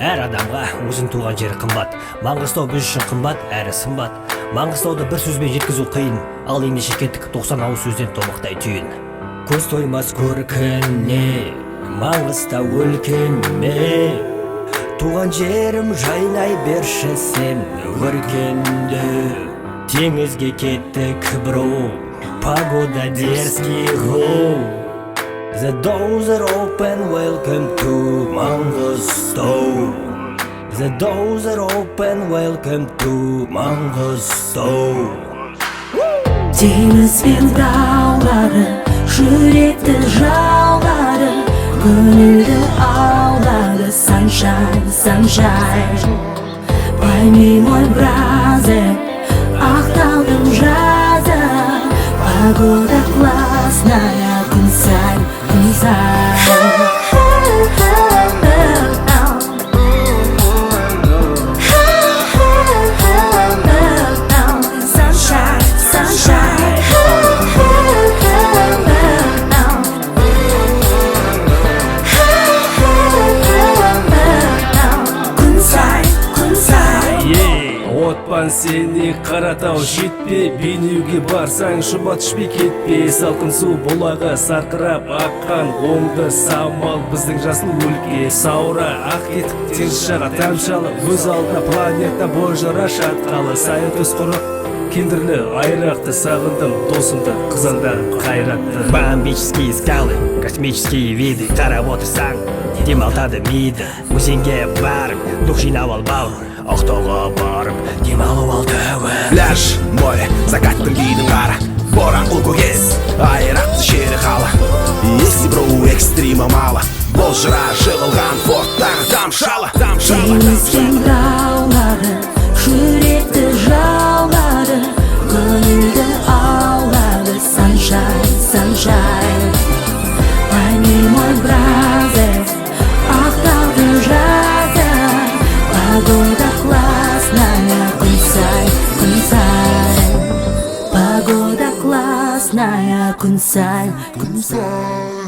Әр адамға өзін туған жері қымбат. Маңғыстау біз үшін қымбат әрі сымбат. Маңғыстауды бір сөзбен жеткізу қиын, ал ендеше кеттік 90 ауыз сөзден тобықтай түйін. Көз тоймас көркіне, Маңғыстау өлкеме, туған жерім жайнай берші сен өркенді. Теңізге кеттік бро, погода дерзкий гоу. The doors are open, welcome to Mangostau. The doors are open, welcome to Mangostau. Temiz ben dağları, yürekte jağları, gönülde ağları. Sunshine, sunshine. Пойми мой бразер, Ақтаудың жазы, погода классная, күн сайын, күн сайын. Отпан сені Қаратау жетпе, Бейнеуге барсаң шұбат ішпей кетпе. Салқын су бұлағы сарқырап аққан, оңды самал біздің жасыл өлке. Саура ақ етік теңіз шаға тамшалы, өз алдына планета бой жара шатқалы. Сайын төс құрық кендірлі айрақты, сағындым досымды, қызанды қайратты. Бомбические скалы, космические виды, қарап отырсаң демалтады миды. Өзенге барып, дух жинап ал бауыр, Ақтауға барып, демалып ал тәуір. Пляж, море, закаттың бидің қара, бораңқыл көгес, айрақты жері қала. Если броу экстрима мало, бұл жыра жығылған форттар тамшалы. Теңізген дağları, yürekті жаулары, gönülde ağları. Sunshine, sunshine. Пойми мой бразер, Ақтаудың жазы, погода классная, күн сайын, күн сайын. Погода классная, күн сайын, күн сайын.